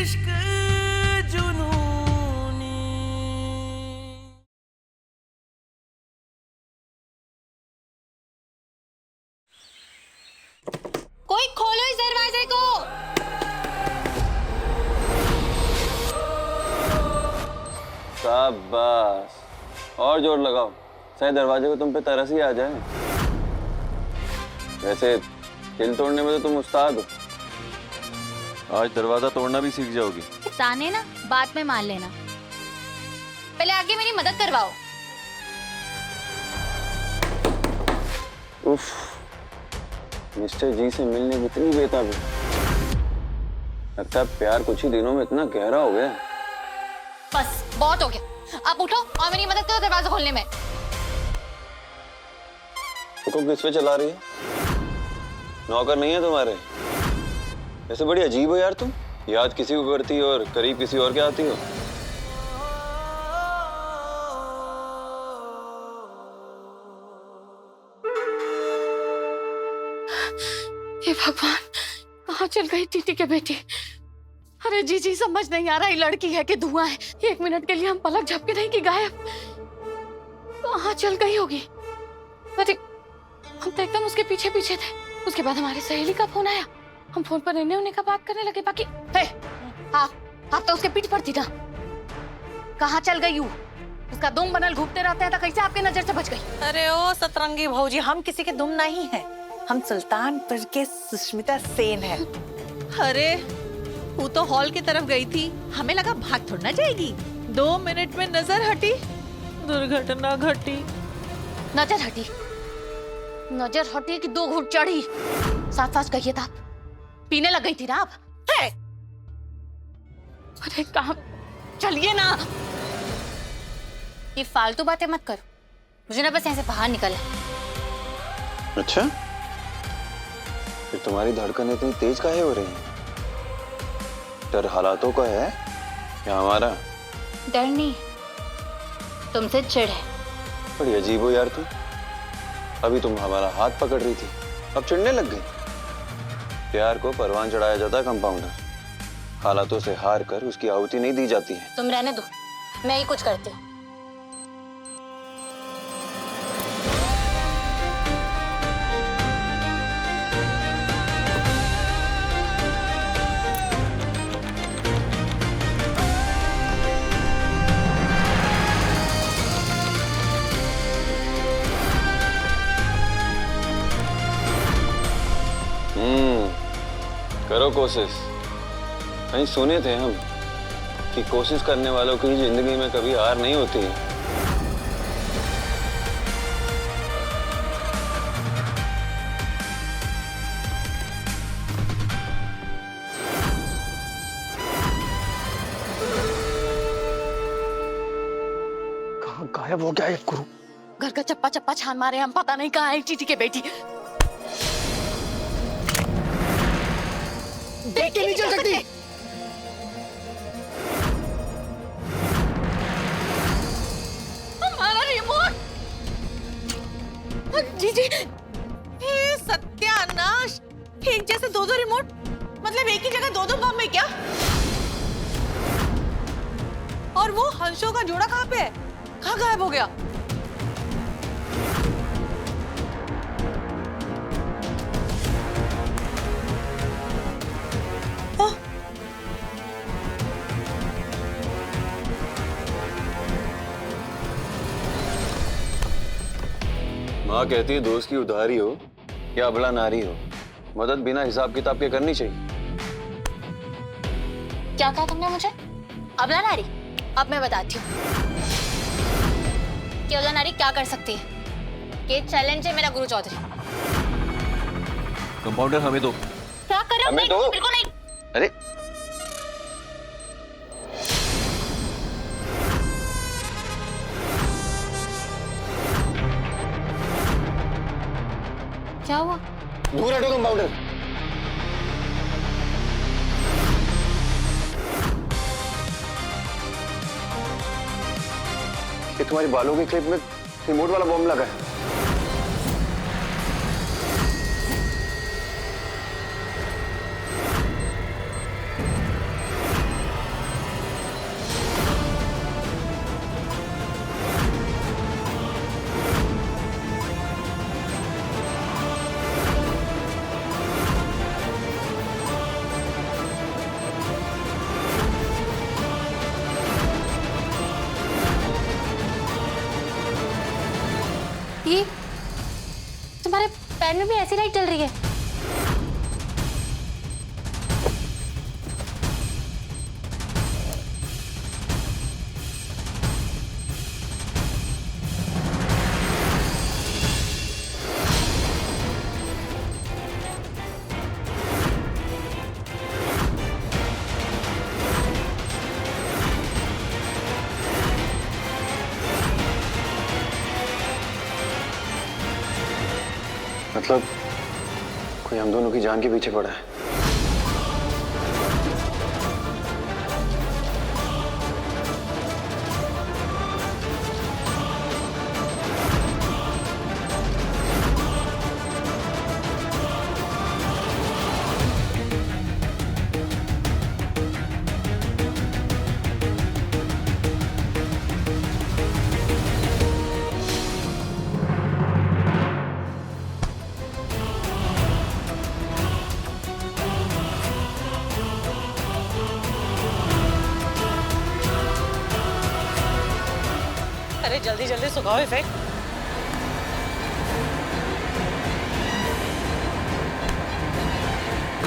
इश्क जुनूनी। कोई खोलो इस दरवाजे को। शाबाश, और जोर लगाओ, शायद दरवाजे को तुम पे तरस ही आ जाए। वैसे दिल तोड़ने में तो तुम उस्ताद हो, आज दरवाजा तोड़ना भी सीख जाओगी। ताने ना बाद में मान लेना, पहले आगे मेरी मदद करवाओ। उफ, मिस्टर जी से मिलने की इतनी बेताबी, लगता है प्यार कुछ ही दिनों में इतना गहरा हो गया। बस बहुत हो गया, अब उठो और मेरी मदद करो दरवाजा खोलने में। देखो किस पे चला रही है, नौकर नहीं है तुम्हारे। वैसे बड़ी अजीब हो यार तुम, याद किसी को करती हो और करीब किसी और के आती हो। हे भगवान, कहाँ चल गई टीटी के बेटी। अरे जी समझ नहीं आ रहा, ये लड़की है कि धुआं है। 1 मिनट के लिए हम पलक झपके नहीं कि गायब। कहाँ चल गई होगी। अरे हम तो एकदम उसके पीछे पीछे थे। उसके बाद हमारी सहेली का फोन आया, हम फोन पर इन्हें उन्हें का बात करने लगे। बाकी आप तो उसके पीठ पर थी ना, कहाँ चल गई हूँ? उसका दुम बनल घूमते रहते हैं तो कैसे आपके नजर से बच गई? अरे ओ सतरंगी भौजी, हम किसी के दुम नहीं है, हम सुल्तानपुर के सुष्मिता सेन है। अरे वो तो हॉल की तरफ गई थी, हमें लगा भाग थोड़ा जाएगी। 2 मिनट में नजर हटी, दुर्घटना घटी। नजर हटी कि 2 घूंट चढ़ी? साथ कहिए था, पीने लग गई थी ना आप? अरे कहाँ, चलिए ना, ये फालतू बातें मत करो, मुझे ना बस यहाँ से बाहर निकल है। अच्छा, फिर तुम्हारी धड़कन इतनी तेज काहे हो रही है? डर हालातों का है या हमारा? डर नहीं, तुमसे चिढ़ है। बड़ी अजीब हो यार तुम, अभी तुम हमारा हाथ पकड़ रही थी, अब चिढ़ने लग गई। प्यार को परवान चढ़ाया जाता है कंपाउंडर, हालातों से हार कर उसकी आहुति नहीं दी जाती है। तुम रहने दो, मैं ही कुछ करती हूँ। करो कोशिश। कहीं सुने थे हम कि कोशिश करने वालों की जिंदगी में कभी हार नहीं होती है। कहाँ गायब हो गया ये गुरु? घर का चप्पा चप्पा छान मारे हम, पता नहीं कहाँ है टीटी के बेटी। देख के नहीं चल सकती। हमारा रिमोट। जी ये सत्यानाश, एक जैसे 2 रिमोट, मतलब एक ही जगह 2 बम है क्या? और वो हंसों का जोड़ा कहाँ पे है? कहाँ गायब हो गया? माँ कहती है दोस्त की उधारी हो या अबला नारी हो, मदद बिना हिसाब किताब के करनी चाहिए। क्या कहा तुमने मुझे? अबला नारी? अब मैं बताती हूँ कि अबला नारी क्या कर सकती है। ये चैलेंज है मेरा गुरु चौधरी। कंपाउंडर हमें दो। क्या कर रहे हो? हमें दो। बिल्कुल नहीं। अरे क्या हुआ? दूर हटो कंपाउंडर। ये तुम्हारी बालों की क्लिप में रिमोट वाला बॉम्ब लगा है। जी तुम्हारे पैर में भी ऐसी लाइट चल रही है? मतलब कोई हम दोनों की जान के पीछे पड़ा है। अरे जल्दी जल्दी सुखाओ इफेक्ट।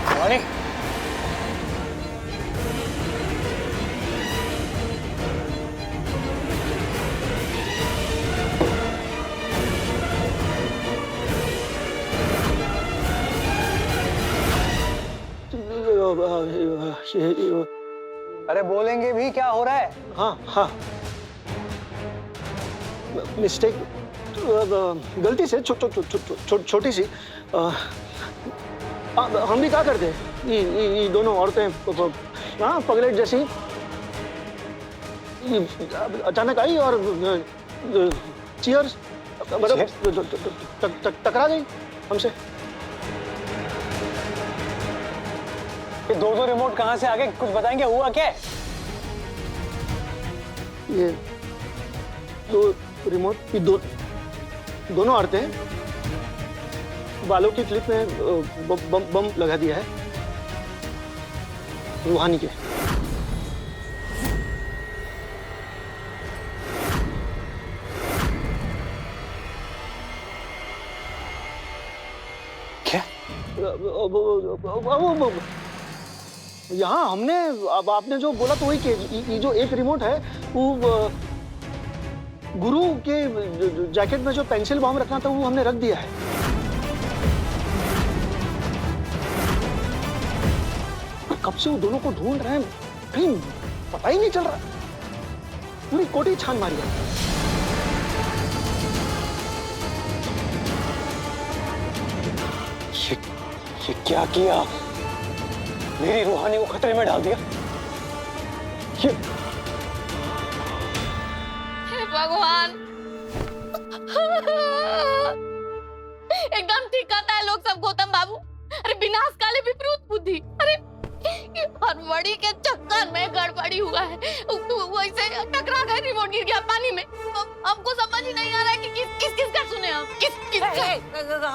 भवानी, अरे बोलेंगे भी, क्या हो रहा है? हाँ हाँ, मिस्टेक, गलती से छोटी सी। हम भी क्या करते हैं, ये दोनों औरतें हाँ पगलेट जैसी अचानक आई और चीयर्स मतलब टकरा गई हमसे। ये दो रिमोट कहाँ से आ गए, कुछ बताएंगे, हुआ क्या? ये दो रिमोट की दोनों औरतें बालों की क्लिप में बम लगा दिया है रूहानी के। क्या? यहाँ हमने, अब आपने जो बोला तो वही कि ये जो एक रिमोट है वो गुरु के जैकेट में जो पेंसिल बॉम्ब रखना था वो हमने रख दिया है। कब से वो दोनों को ढूंढ रहे हैं, कहीं पता ही नहीं चल रहा। पूरी कोठी छान मारी है। ये क्या किया? मेरी रूहानी को खतरे में डाल दिया। ये हे भगवान, एकदम ठीक कहता है लोग सब गौतम बाबू। अरे विनाश काले विपरीत बुद्धि। अरे हड़बड़ी के चक्कर में गड़बड़ी हुआ है। वैसे टकरा गए, रिमोट गिर गया पानी में। हमको समझ ही नहीं आ रहा है कि किसका सुने हम, किसका।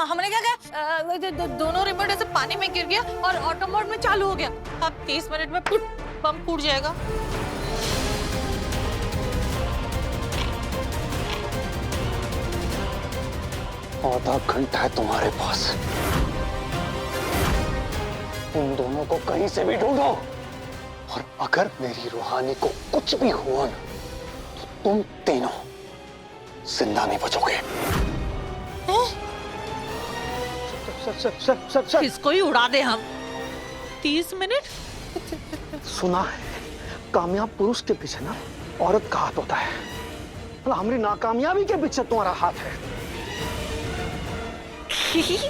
हमने क्या किया, दोनों रिमोट ऐसे पानी में गिर गया और ऑटो मोड में चालू हो गया। अब 30 मिनट में बम फूट जाएगा। आधा घंटा है तुम्हारे पास, उन दोनों को कहीं से भी ढूंढो, और अगर मेरी रूहानी को कुछ भी हुआ ना तो तुम तीनों जिंदा नहीं बचोगे। सर किसको ही उड़ा दे हम। 30 मिनट सुना है, कामयाब पुरुष के पीछे ना औरत का हाथ होता है। मतलब हमारी नाकामयाबी के पीछे तुम्हारा हाथ है।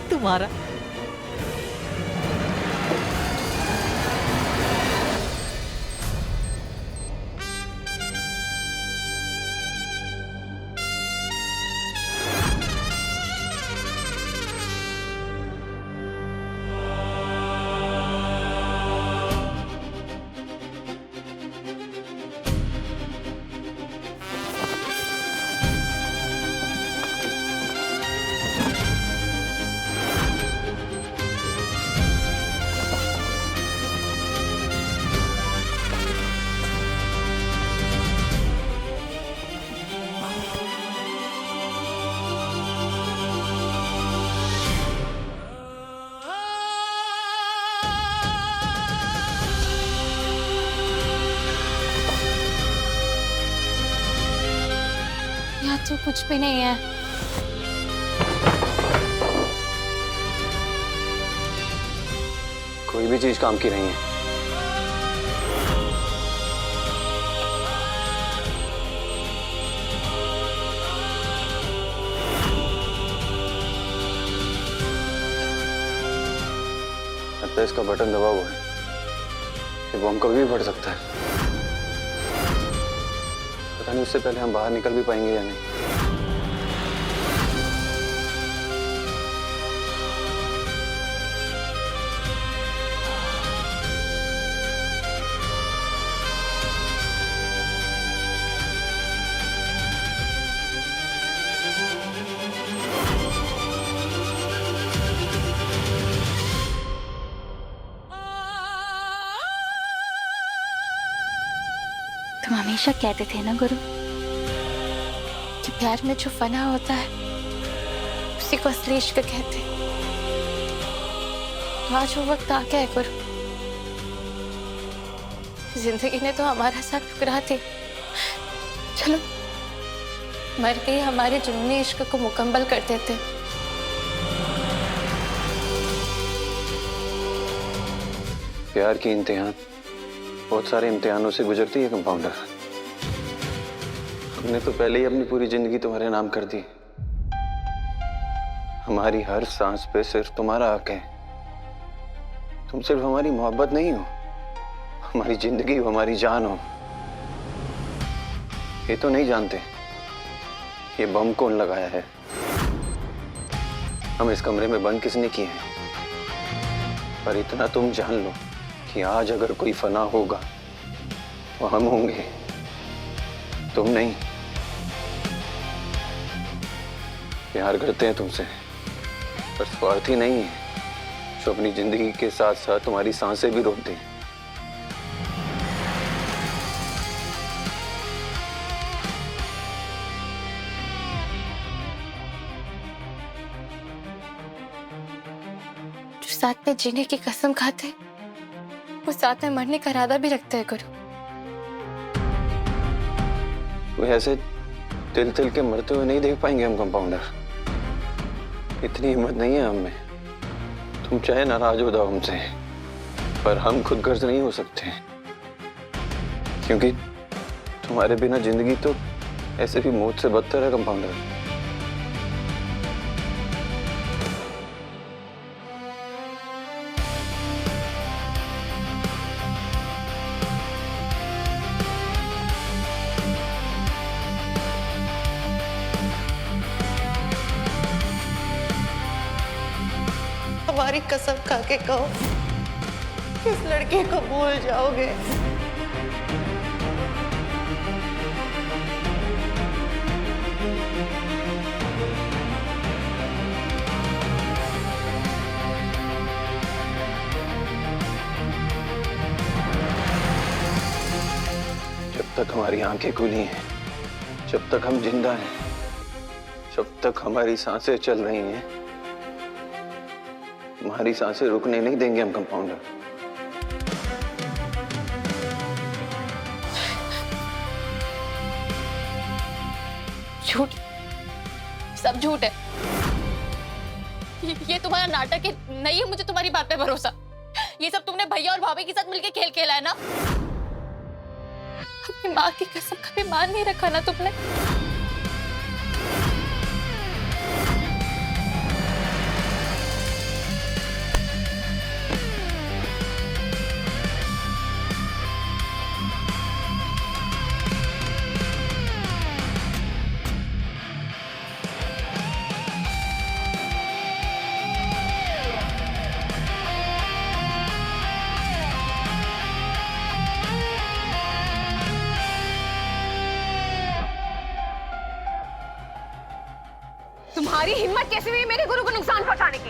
तुम्हारा तो कुछ भी नहीं है। कोई भी चीज काम की नहीं है। लगता है इसका बटन दबा हुआ है। ये बम कभी भी फट सकता है। पता नहीं उससे पहले हम बाहर निकल भी पाएंगे या नहीं। तुम हमेशा कहते थे ना गुरु कि प्यार में जो फना होता है उसी को असली इश्क कहते हैं। तो आज वो वक्त आ गया है गुरु। जिंदगी ने तो हमारा साथ ठुकरा दी। चलो मर के हमारे जुनूनी इश्क को मुकम्मल कर देते। प्यार की इम्तिहान बहुत सारे इम्तिहानों से गुजरती है कंपाउंडर। हमने तो पहले ही अपनी पूरी जिंदगी तुम्हारे नाम कर दी। हमारी हर सांस पे सिर्फ तुम्हारा हक है। तुम सिर्फ हमारी मोहब्बत नहीं हो, हमारी जिंदगी हो, हमारी जान हो। ये तो नहीं जानते ये बम कौन लगाया है, हम इस कमरे में बंद किसने किए हैं। पर इतना तुम जान लो कि आज अगर कोई फना होगा तो हम होंगे, तुम नहीं। प्यार करते हैं तुमसे, पर स्वार्थी नहीं है जो अपनी जिंदगी के साथ साथ तुम्हारी सांसें भी रोक दें। जो साथ में जीने की कसम खाते वो साथ में मरने का इरादा भी रखते हैं गुरु। वो ऐसे तिल तिल के मरते हुए नहीं देख पाएंगे हम कंपाउंडर। इतनी हिम्मत नहीं है हम में। तुम चाहे नाराज हो जाओ हमसे, पर हम खुद गर्ज नहीं हो सकते, क्योंकि तुम्हारे बिना जिंदगी तो ऐसे भी मौत से बदतर है कंपाउंडर। हमारी कसम खा के कहो, किस लड़के को भूल जाओगे? जब तक हमारी आंखें खुली हैं, जब तक हम जिंदा हैं, जब तक हमारी सांसें चल रही हैं, हमारी सांसें रुकने नहीं देंगे हम कंपाउंडर। झूठ, सब झूठ है। ये तुम्हारा नाटक है, नहीं है मुझे तुम्हारी बात पे भरोसा। ये सब तुमने भैया और भाभी के साथ मिलके खेल खेला है ना। अपनी माँ की कसम कभी मान नहीं रखा ना तुमने। तुम्हारी हिम्मत कैसे हुई मेरे गुरु को नुकसान पहुंचाने की?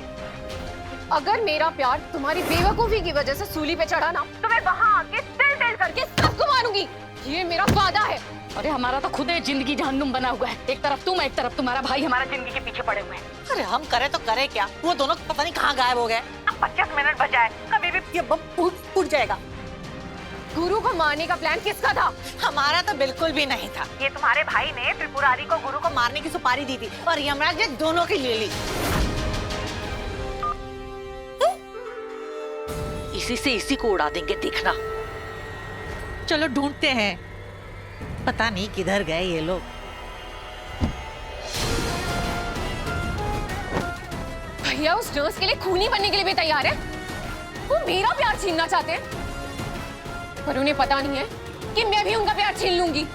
अगर मेरा प्यार तुम्हारी बेवकूफी की वजह से सूली पे चढ़ा ना, तो मैं वहां आके तिल तिल करके सबको मारूंगी। ये मेरा वादा है। अरे हमारा तो खुद जिंदगी जहन्नुम बना हुआ है। एक तरफ तुम, एक तरफ तुम्हारा भाई हमारा जिंदगी के पीछे पड़े हुए हैं। अरे हम करे तो करे क्या, वो दोनों पता नहीं कहाँ गायब हो गए। अब 25 मिनट बचा है, कभी भी ये बम फूट जाएगा। गुरु को मारने का प्लान किसका था? हमारा तो बिल्कुल भी नहीं था। ये तुम्हारे भाई ने त्रिपुरारी को गुरु को मारने की सुपारी दी थी और यमराज ने दोनों की ले ली। इसी से इसी को उड़ा देंगे, देखना। चलो ढूंढते हैं, पता नहीं किधर गए ये लोग। भैया उस नर्स के लिए खूनी बनने के लिए भी तैयार है। वो मेरा प्यार छीनना चाहते हैं, पर उन्हें पता नहीं है कि मैं भी उनका प्यार छीन लूंगी।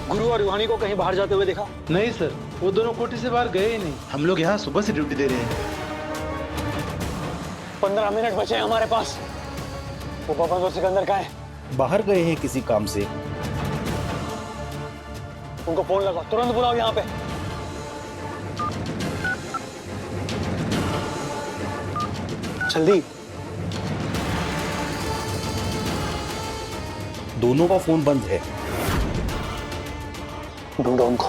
गुरु और रूहानी को कहीं बाहर जाते हुए देखा? नहीं सर, वो दोनों कोठी से बाहर गए ही नहीं। हम लोग यहाँ सुबह से ड्यूटी दे रहे हैं। 15 मिनट बचे हैं हमारे पास। वो पापा और सिकंदर कहाँ है? बाहर गए हैं किसी काम से। उनको फोन लगाओ, तुरंत बुलाओ यहाँ पे। जल्दी। दोनों का फोन बंद है। ढूंढो उनको।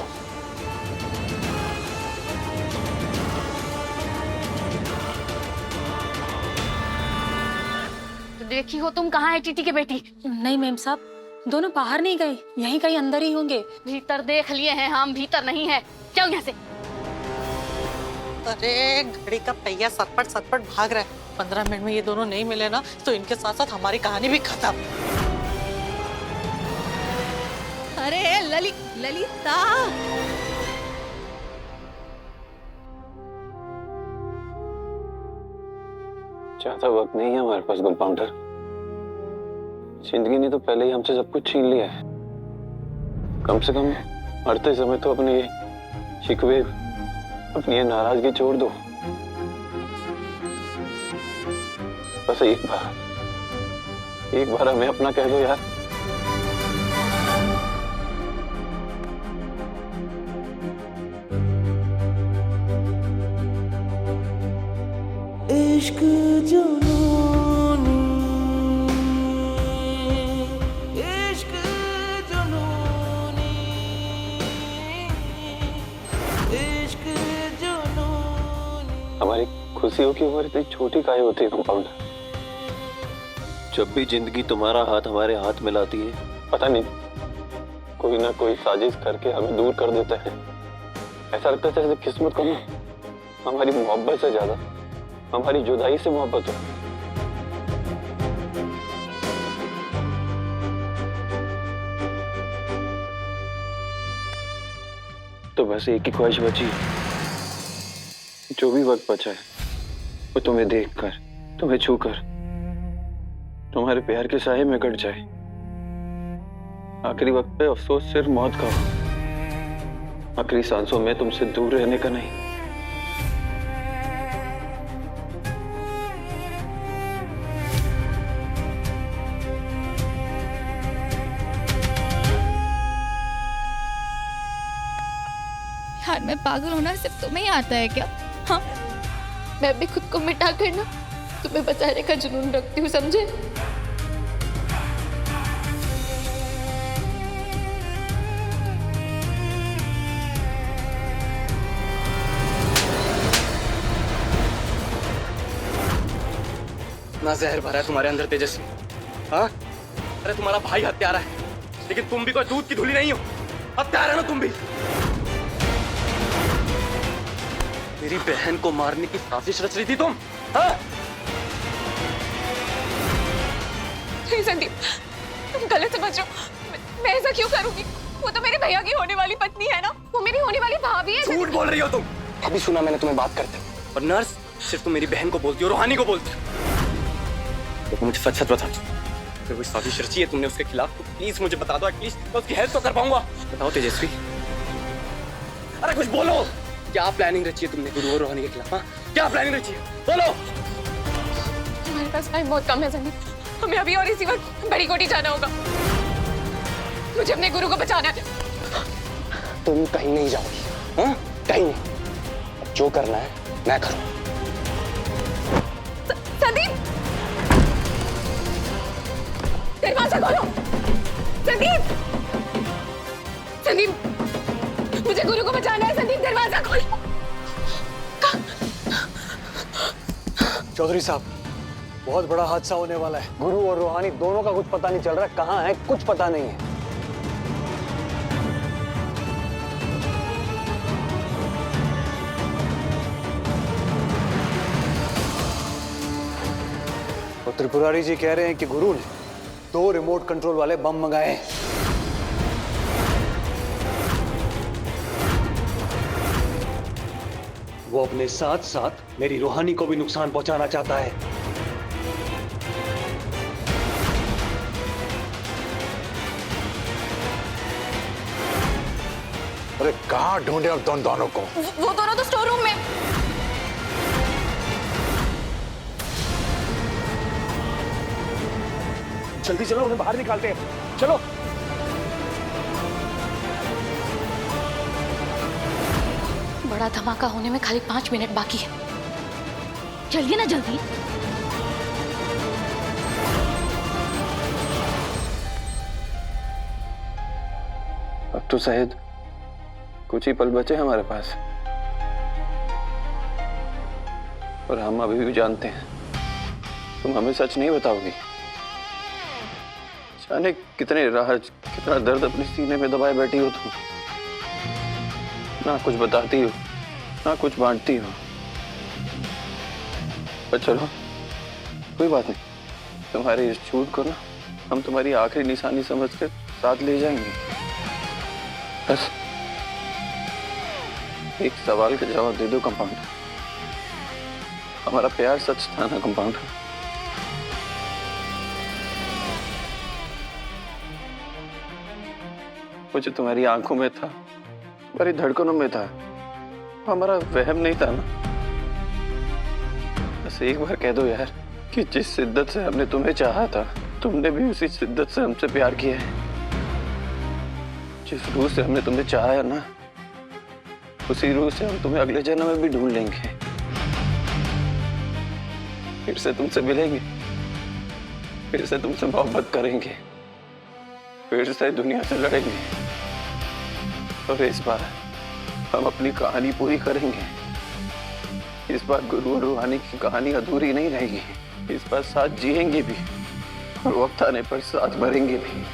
देखी हो तुम, कहाँ है टीटी के बेटी? नहीं मैम साहब, दोनों बाहर नहीं गए, यहीं कहीं अंदर ही होंगे। भीतर देख लिए हैं हम, भीतर नहीं है। जाओ यहाँ से। अरे घड़ी का पहिया सटपट सटपट भाग रहा है। 15 मिनट में ये दोनों नहीं मिले ना तो इनके साथ साथ हमारी कहानी भी खत्म। अरे ललिता, ज्यादा वक्त नहीं है हमारे पास कंपाउंडर। जिंदगी ने तो पहले ही हमसे सब कुछ छीन लिया है। कम से कम मरते समय तो अपने ये शिकवे, अपनी ये नाराजगी छोड़ दो। बस एक बार हमें अपना कह दो यार। इश्क जुनूनी, इश्क जुनूनी, इश्क जुनूनी। हमारी खुशियों की उम्र इतनी छोटी काहे होती है कंपाउंडर? जब भी जिंदगी तुम्हारा हाथ हमारे हाथ मिलाती है, पता नहीं कोई ना कोई साजिश करके हमें दूर कर देता है। ऐसा लगता है जैसे किस्मत को ना हमारी मोहब्बत से ज्यादा हमारी जुदाई से मोहब्बत हो। तो बस एक ही ख्वाहिश बची, जो भी वक्त बचा है वो तुम्हें देखकर, तुम्हें छूकर, तुम्हारे प्यार के साए में कट जाए। आखिरी वक्त पे अफसोस सिर्फ मौत का हो, आखिरी सांसों में तुमसे दूर रहने का नहीं। यार मैं पागल होना सिर्फ तुम्हें ही आता है क्या? हाँ, मैं भी खुद को मिटा कर ना तुम्हें बचाने का जुनून रखती हूँ, समझे? ना जहर भरा है तुम्हारे अंदर तेजस्वी। हाँ, अरे तुम्हारा भाई हत्यारा है, लेकिन तुम भी कोई दूध की धूली नहीं हो। हत्यारा है ना तुम भी। मेरी बहन को मारने की साजिश रच रही थी तुम। हाँ? नहीं संदीप, तुम गलत समझ रहे हो। मैं ऐसा क्यों करूंगी? वो तो मेरे भैया की होने वाली पत्नी है ना, वो मेरी होने वाली भाभी है। झूठ बोल रही हो तुम। अभी सुना मैंने तुम्हें बात करते हो। और नर्स सिर्फ तुम मेरी बहन को बोलती हो, रूहानी को बोलती हो। तो मुझे सच सच बता दो, अगर कोई साजिश रची है तुमने उसके खिलाफ तो प्लीज मुझे बता दो, एटलीस्ट मैं उसकी हेल्प तो कर पाऊंगा। बताओ तेजस्वी, अरे कुछ बोलो। क्या प्लानिंग रची है तुमने गुरु और रूहानी के खिलाफ? हाँ, क्या प्लानिंग रची है? बोलो। हमारे पास टाइम बहुत कम है संदीप, हमें अभी और इसी वक्त बड़ी कोठी जाना होगा। मुझे अपने गुरु को बचाना है। तुम कहीं नहीं जाओगी। हाँ, कहीं नहीं। जो करना है मैं करूँ। संदीप, दरवाजा खोलो। संदीप, संदीप, मुझे गुरु को बचाना है। संदीप दरवाजा खोल। चौधरी साहब, बहुत बड़ा हादसा होने वाला है। गुरु और रूहानी दोनों का कुछ पता नहीं चल रहा, कहाँ है कुछ पता नहीं है। और त्रिपुरारी जी कह रहे हैं कि गुरु ने 2 रिमोट कंट्रोल वाले बम मंगाए हैं। वो अपने साथ साथ मेरी रूहानी को भी नुकसान पहुंचाना चाहता है। अरे कहाँ ढूंढे अब दोनों को? वो दोनों तो स्टोर रूम में। जल्दी चलो, उन्हें बाहर निकालते हैं। चलो। बड़ा धमाका होने में खाली 5 मिनट बाकी है। चलिए ना जल्दी। अब तो शायद कुछ ही पल बचे हमारे पास, और हम अभी भी जानते हैं तुम हमें सच नहीं बताओगी। जाने कितने राज, कितना दर्द अपने सीने में दबाए बैठी हो तुम। ना कुछ बताती हो, ना कुछ बांटती हो। पर चलो, कोई बात नहीं, तुम्हारे इस झूठ को ना हम तुम्हारी आखिरी निशानी समझकर साथ ले जाएंगे। बस एक सवाल का जवाब दे दो कंपाउंडर, हमारा प्यार सच था ना कंपाउंडर? मुझे तुम्हारी आंखों में था, तुम्हारी धड़कनों में था, हमारा वहम नहीं था ना? बस एक बार कह दो यार कि जिस शिद्दत से हमने तुम्हें चाहा था, तुमने भी उसी शिद्दत से हमसे प्यार किया है। जिस रूह से हमने तुम्हें चाहा है ना, उसी रूह से हम तुम्हें अगले जन्म में भी ढूंढ लेंगे। फिर से तुमसे मिलेंगे, फिर से तुमसे मोहब्बत करेंगे, फिर से दुनिया से लड़ेंगे, और इस बार हम अपनी कहानी पूरी करेंगे। इस बार गुरु और रूहानी की कहानी अधूरी नहीं रहेगी। इस बार साथ जिएंगे भी, और वक्त आने पर साथ मरेंगे भी,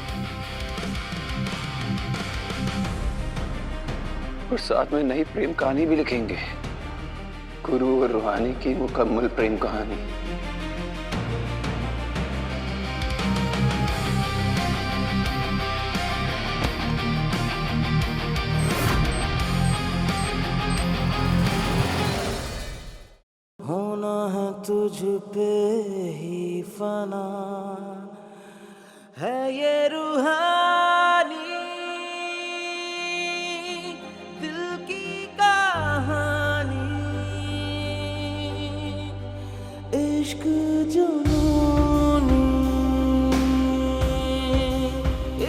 और साथ में नई प्रेम कहानी भी लिखेंगे। गुरु और रूहानी की मुकम्मल प्रेम कहानी। होना है तुझ पे ही फना है ये रूहानी दिल की कहानी। इश्क जुनूनी,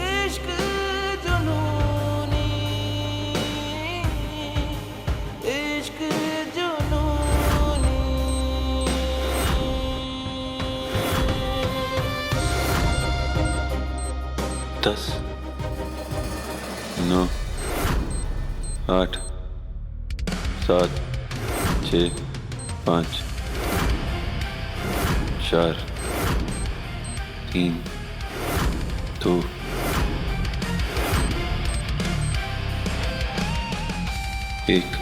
इश्क जुनूनी, इश्क जुनूनी। 10, 9, 8, 7, 6, 5, 4, 3, 2, 1।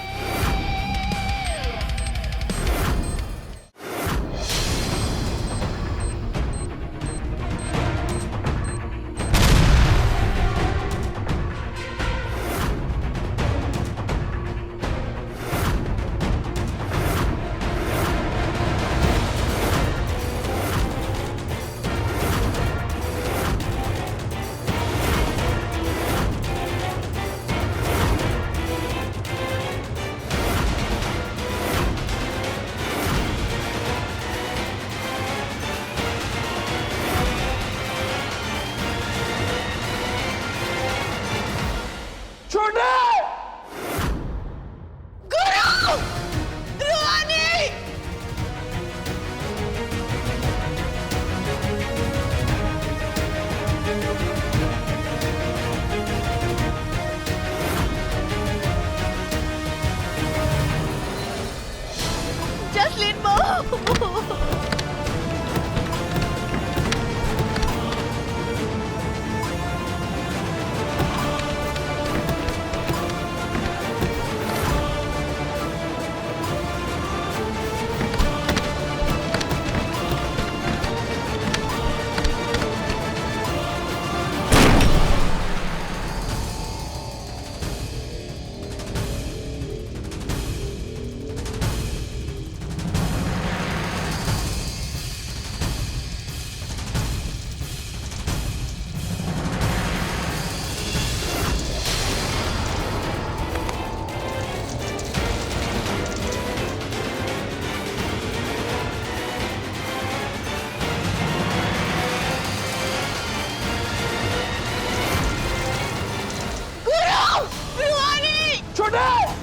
छोटे।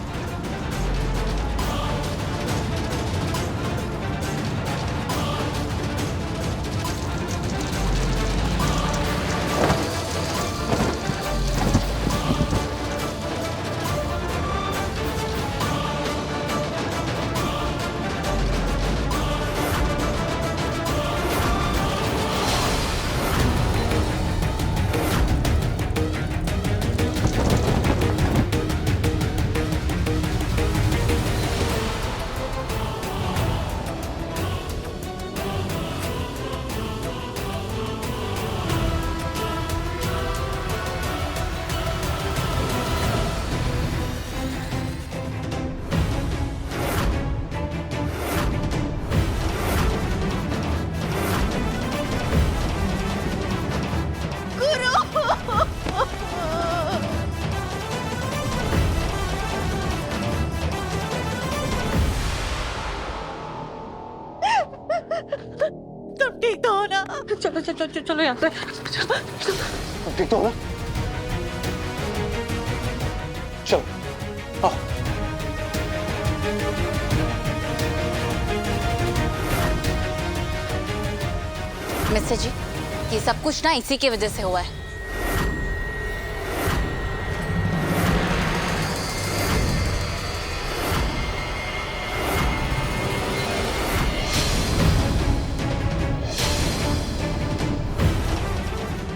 तुम ठीक तो हो ना? चलो चलो चलो चलो यहाँ से। ठीक तो हो ना? चलो आओ। मिस्टर जी, ये सब कुछ ना इसी की वजह से हुआ है।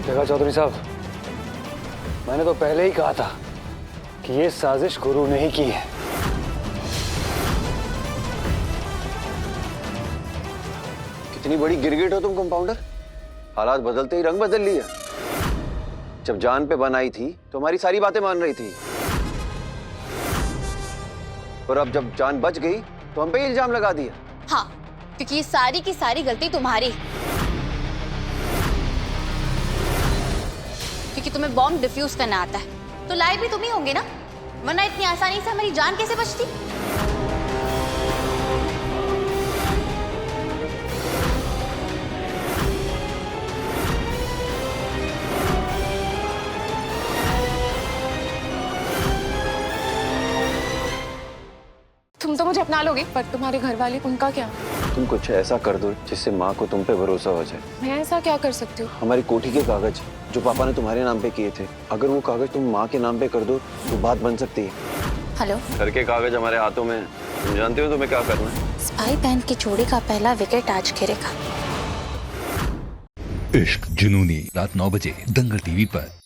देखा चौधरी साहब, मैंने तो पहले ही कहा था कि ये साजिश गुरु ने ही की है। कितनी बड़ी गिरगिट हो तुम कंपाउंडर। हालात बदलते ही रंग बदल लिया। जब जान पे बनाई थी तो हमारी सारी बातें मान रही थी, और अब जब जान बच गई तो हम पे इल्जाम लगा दिया। हाँ, क्योंकि ये सारी की सारी गलती तुम्हारी, क्योंकि तुम्हें बॉम्ब डिफ्यूज करना आता है तो लाए भी तुम ही होंगे ना, वरना इतनी आसानी से हमारी जान कैसे बचती। तुम तो मुझे अपना लोगे, पर तुम्हारे घर वाले, उनका क्या? तुम कुछ ऐसा कर दो जिससे माँ को तुम पे भरोसा हो जाए। मैं ऐसा क्या कर सकती हूँ? हमारी कोठी के कागज जो पापा ने तुम्हारे नाम पे किए थे, अगर वो कागज तुम माँ के नाम पे कर दो तो बात बन सकती है। हेलो, घर के कागज हमारे हाथों में, तुम जानते हो तुम्हें क्या करना है। स्पाई बैंड की जोड़ी का पहला विकेट आज गिरेगा। इश्क जुनूनी, रात 9 बजे दंगल टीवी पर।